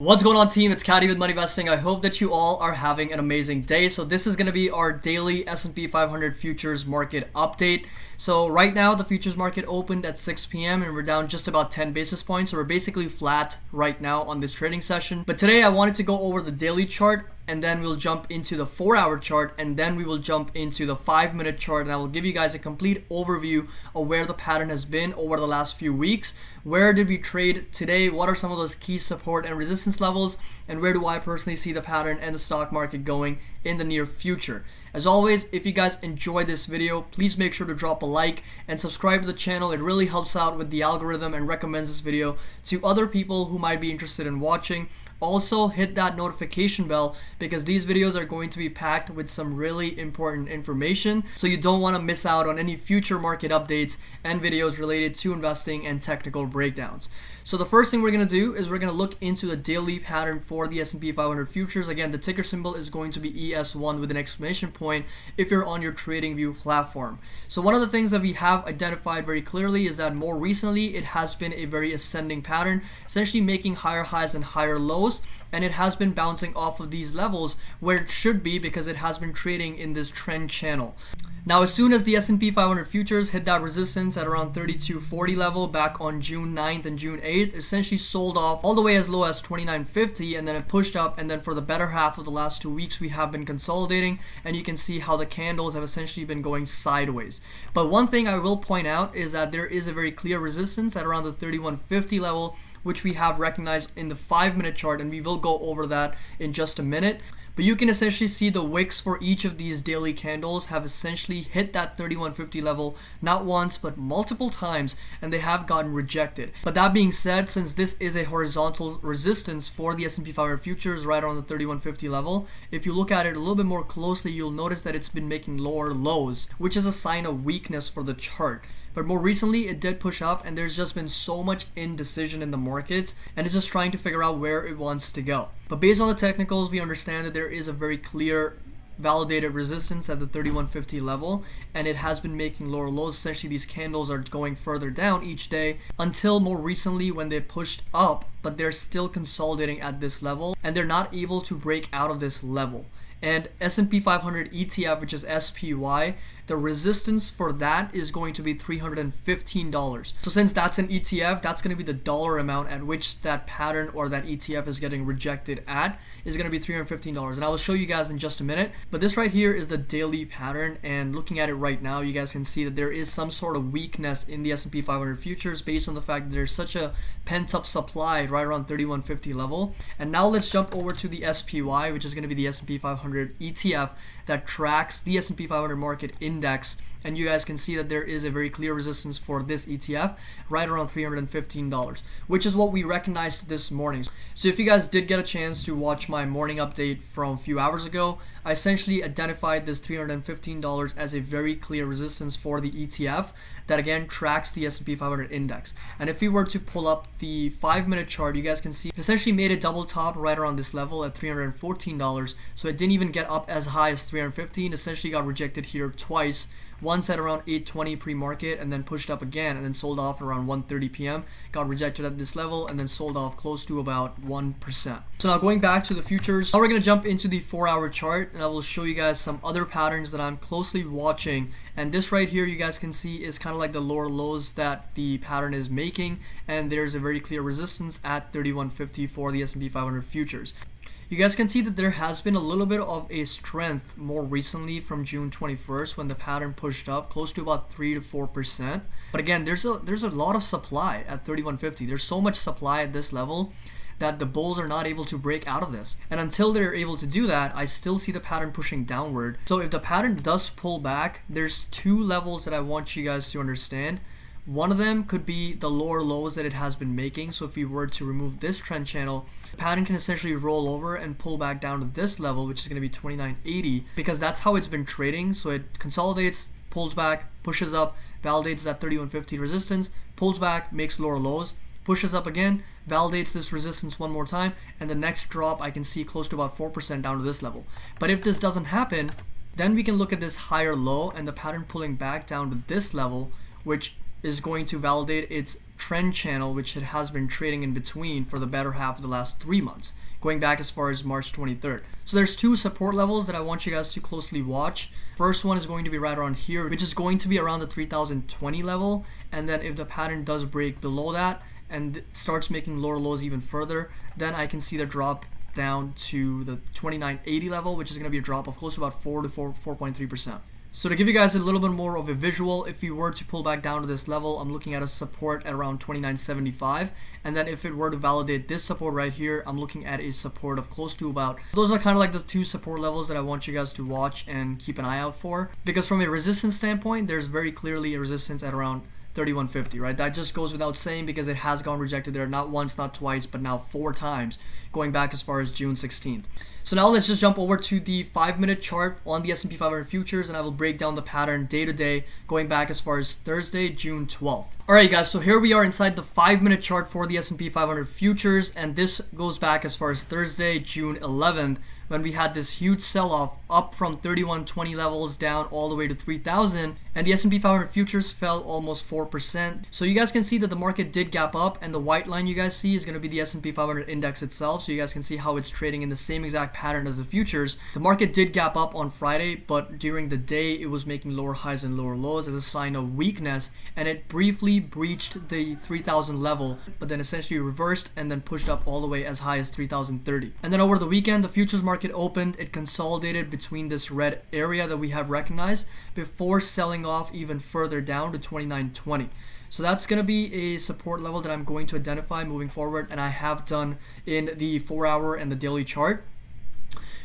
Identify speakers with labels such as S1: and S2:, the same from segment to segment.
S1: What's going on, team? It's Caddy with Money Investing. I hope that you all are having an amazing day. So this is going to be our daily S&P 500 futures market update. So right now the futures market opened at 6 p.m. and we're down just about 10 basis points. So we're basically flat right now on this trading session. But today I wanted to go over the daily chart, and then we'll jump into the 4-hour chart, and then we will jump into the 5-minute chart, and I will give you guys a complete overview of where the pattern has been over the last few weeks. Where did we trade today? What are some of those key support and resistance levels? And where do I personally see the pattern and the stock market going in the near future? As always, if you guys enjoyed this video, please make sure to drop a like and subscribe to the channel. It really helps out with the algorithm and recommends this video to other people who might be interested in watching. Also, hit that notification bell because these videos are going to be packed with some really important information, so you don't want to miss out on any future market updates and videos related to investing and technical breakdowns. So the first thing we're going to do is we're going to look into the daily pattern for the S&P 500 futures. Again, the ticker symbol is going to be ES1 with an exclamation point if you're on your TradingView platform. So one of the things that we have identified very clearly is that more recently it has been a very ascending pattern, essentially making higher highs and higher lows, and it has been bouncing off of these levels where it should be because it has been trading in this trend channel. Now, as soon as the S&P 500 futures hit that resistance at around 3240 level back on June 9th and June 8th, it essentially sold off all the way as low as 2950, and then it pushed up, and then for the better half of the last 2 weeks we have been consolidating, and you can see how the candles have essentially been going sideways. But one thing I will point out is that there is a very clear resistance at around the 3150 level, which we have recognized in the 5-minute chart, and we will go over that in just a minute. But you can essentially see the wicks for each of these daily candles have essentially hit that 3150 level not once but multiple times, and they have gotten rejected. But that being said, since this is a horizontal resistance for the S&P 500 futures right around the 3150 level, if you look at it a little bit more closely, you'll notice that it's been making lower lows, which is a sign of weakness for the chart. But more recently it did push up, and there's just been so much indecision in the markets, and it's just trying to figure out where it wants to go. But based on the technicals, we understand that there is a very clear validated resistance at the 3150 level, and it has been making lower lows. Essentially these candles are going further down each day until more recently when they pushed up, but they're still consolidating at this level and they're not able to break out of this level. And S&P 500 ETF, which is SPY, the resistance for that is going to be $315. So since that's an ETF, that's going to be the dollar amount at which that pattern or that ETF is getting rejected at, is going to be $315. And I will show you guys in just a minute. But this right here is the daily pattern, and looking at it right now, you guys can see that there is some sort of weakness in the S&P 500 futures based on the fact that there's such a pent-up supply right around 3150 level. And now let's jump over to the SPY, which is going to be the S&P 500 ETF that tracks the S&P 500 market index, and you guys can see that there is a very clear resistance for this ETF right around $315, which is what we recognized this morning. So if you guys did get a chance to watch my morning update from a few hours ago, I essentially identified this $315 as a very clear resistance for the ETF that again tracks the S&P 500 index. And if we were to pull up the 5-minute chart, you guys can see it essentially made a double top right around this level at $314. So it didn't even get up as high as $315, essentially got rejected here twice. Once at around 8:20 pre-market, and then pushed up again, and then sold off around 1:30 p.m. Got rejected at this level, and then sold off close to about 1%. So now going back to the futures, now we're going to jump into the 4-hour chart, and I will show you guys some other patterns that I'm closely watching. And this right here, you guys can see, is kind of like the lower lows that the pattern is making, and there's a very clear resistance at 3150 for the S&P 500 futures. You guys can see that there has been a little bit of a strength more recently from June 21st when the pattern pushed up close to about 3 to 4%. But again, there's a lot of supply at 3150. There's so much supply at this level that the bulls are not able to break out of this. And until they're able to do that, I still see the pattern pushing downward. So if the pattern does pull back, there's 2 levels that I want you guys to understand. One of them could be the lower lows that it has been making. So if we were to remove this trend channel, the pattern can essentially roll over and pull back down to this level, which is going to be 2980, because that's how it's been trading. So it consolidates, pulls back, pushes up, validates that 3150 resistance, pulls back, makes lower lows, pushes up again, validates this resistance one more time, and the next drop I can see close to about 4% down to this level. But if this doesn't happen, then we can look at this higher low and the pattern pulling back down to this level, which is going to validate its trend channel, which it has been trading in between for the better half of the last 3 months, going back as far as March 23rd. So there's two support levels that I want you guys to closely watch. First one is going to be right around here, which is going to be around the 3020 level. And then if the pattern does break below that and starts making lower lows even further, then I can see the drop down to the 2980 level, which is going to be a drop of close to about 4.3%. So to give you guys a little bit more of a visual, if we were to pull back down to this level, I'm looking at a support at around 2975, and then if it were to validate this support right here, I'm looking at a support of close to about, those are kind of like the two support levels that I want you guys to watch and keep an eye out for, because from a resistance standpoint, there's very clearly a resistance at around 3150, right? That just goes without saying because it has gone rejected there not once, not twice, but now 4 times, going back as far as June 16th. So now let's just jump over to the 5-minute chart on the S&P 500 futures, and I will break down the pattern day to day, going back as far as Thursday, June 12th. Alright guys, so here we are inside the 5-minute chart for the S&P 500 futures, and this goes back as far as Thursday, June 11th, when we had this huge sell-off up from 3120 levels down all the way to 3000, and the S&P 500 futures fell almost 4%. So you guys can see that the market did gap up, and the white line you guys see is going to be the S&P 500 index itself, so you guys can see how it's trading in the same exact pattern as the futures. The market did gap up on Friday, but during the day it was making lower highs and lower lows as a sign of weakness, and it briefly breached the 3000 level, but then essentially reversed and then pushed up all the way as high as 3030. And then over the weekend, the futures market opened, it consolidated between this red area that we have recognized before selling off even further down to 2920. So that's going to be a support level that I'm going to identify moving forward, and I have done in the 4-hour and the daily chart.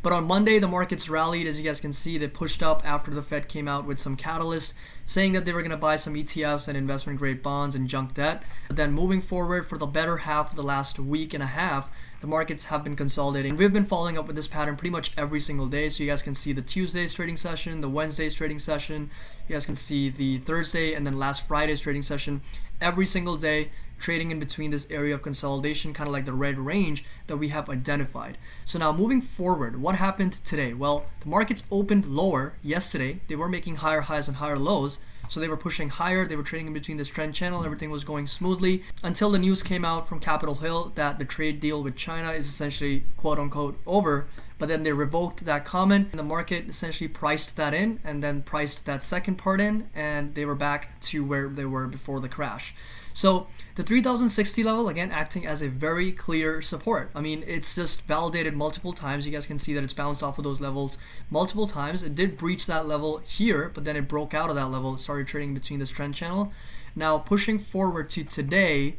S1: But on Monday, the markets rallied. As you guys can see, they pushed up after the Fed came out with some catalyst saying that they were going to buy some ETFs and investment grade bonds and junk debt. But then moving forward for the better half of the last week and a half, the markets have been consolidating. We've been following up with this pattern pretty much every single day. So you guys can see the Tuesday's trading session, the Wednesday's trading session. You guys can see the Thursday and then last Friday's trading session. Every single day, trading in between this area of consolidation, kind of like the red range that we have identified. So now moving forward, what happened today? Well, the markets opened lower yesterday. They were making higher highs and higher lows. So they were pushing higher, they were trading in between this trend channel, everything was going smoothly until the news came out from Capitol Hill that the trade deal with China is essentially quote unquote over. But then they revoked that comment and the market essentially priced that in and then priced that second part in, and they were back to where they were before the crash. So the 3060 level, again, acting as a very clear support. I mean, it's just validated multiple times. You guys can see that it's bounced off of those levels multiple times. It did breach that level here, but then it broke out of that level. It started trading between this trend channel. Now pushing forward to today,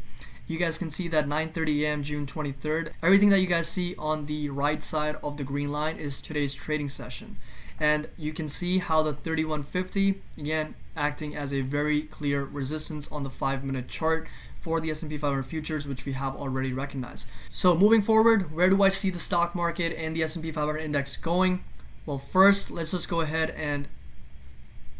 S1: you guys can see that 9:30 a.m. June 23rd. Everything that you guys see on the right side of the green line is today's trading session. And you can see how the 3150, again, acting as a very clear resistance on the 5-minute chart for the S&P 500 futures, which we have already recognized. So moving forward, where do I see the stock market and the S&P 500 index going? Well, first, let's just go ahead and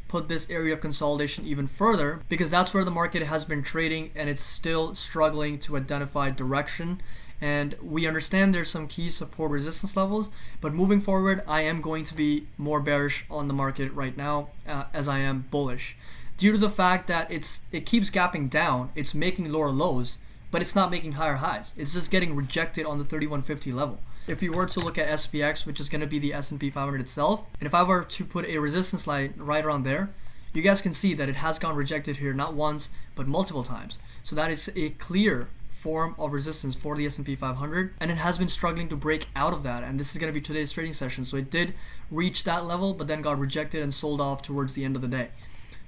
S1: put this area of consolidation even further, because that's where the market has been trading and it's still struggling to identify direction. And we understand there's some key support resistance levels, but moving forward, I am going to be more bearish on the market right now as I am bullish, due to the fact that it keeps gapping down. It's making lower lows, but it's not making higher highs. It's just getting rejected on the 3150 level. If you were to look at SPX, which is going to be the S&P 500 itself, and if I were to put a resistance line right around there, you guys can see that it has gone rejected here not once but multiple times. So that is a clear form of resistance for the S&P 500, and it has been struggling to break out of that, and this is going to be today's trading session. So it did reach that level but then got rejected and sold off towards the end of the day.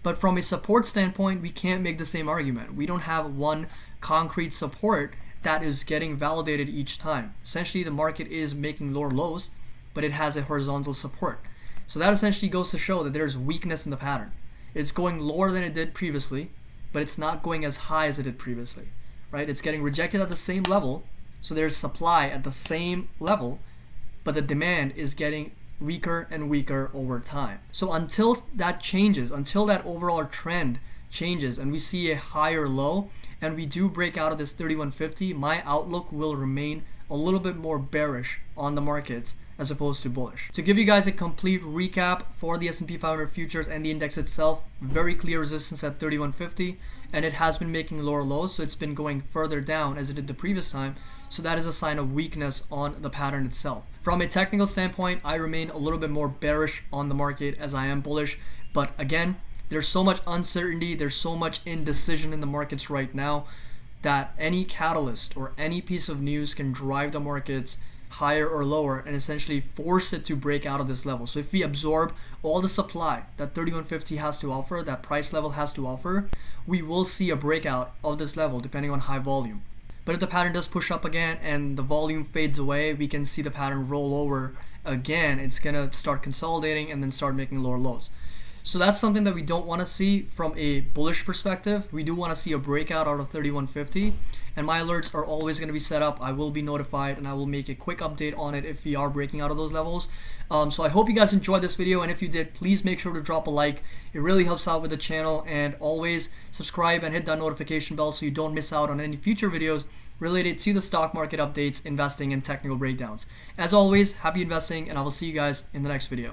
S1: But from a support standpoint, we can't make the same argument. We don't have one concrete support that is getting validated each time. Essentially, the market is making lower lows, but it has a horizontal support. So that essentially goes to show that there's weakness in the pattern. It's going lower than it did previously, but it's not going as high as it did previously, right? It's getting rejected at the same level, so there's supply at the same level, but the demand is getting weaker and weaker over time. So until that changes, until that overall trend changes and we see a higher low and we do break out of this 3150, my outlook will remain a little bit more bearish on the markets as opposed to bullish. To give you guys a complete recap for the S&P 500 futures and the index itself, very clear resistance at 3150, and it has been making lower lows, so it's been going further down as it did the previous time. So that is a sign of weakness on the pattern itself. From a technical standpoint, I remain a little bit more bearish on the market as I am bullish, but again, there's so much uncertainty, there's so much indecision in the markets right now that any catalyst or any piece of news can drive the markets higher or lower and essentially force it to break out of this level. So if we absorb all the supply that 3150 has to offer, that price level has to offer, we will see a breakout of this level depending on high volume. But if the pattern does push up again and the volume fades away, we can see the pattern roll over again. It's gonna start consolidating and then start making lower lows. So that's something that we don't want to see from a bullish perspective. We do want to see a breakout out of 3150, and my alerts are always going to be set up. I will be notified and I will make a quick update on it if we are breaking out of those levels. So I hope you guys enjoyed this video, and if you did, please make sure to drop a like. It really helps out with the channel, and always subscribe and hit that notification bell so you don't miss out on any future videos related to the stock market updates, investing, and technical breakdowns. As always, happy investing, and I will see you guys in the next video.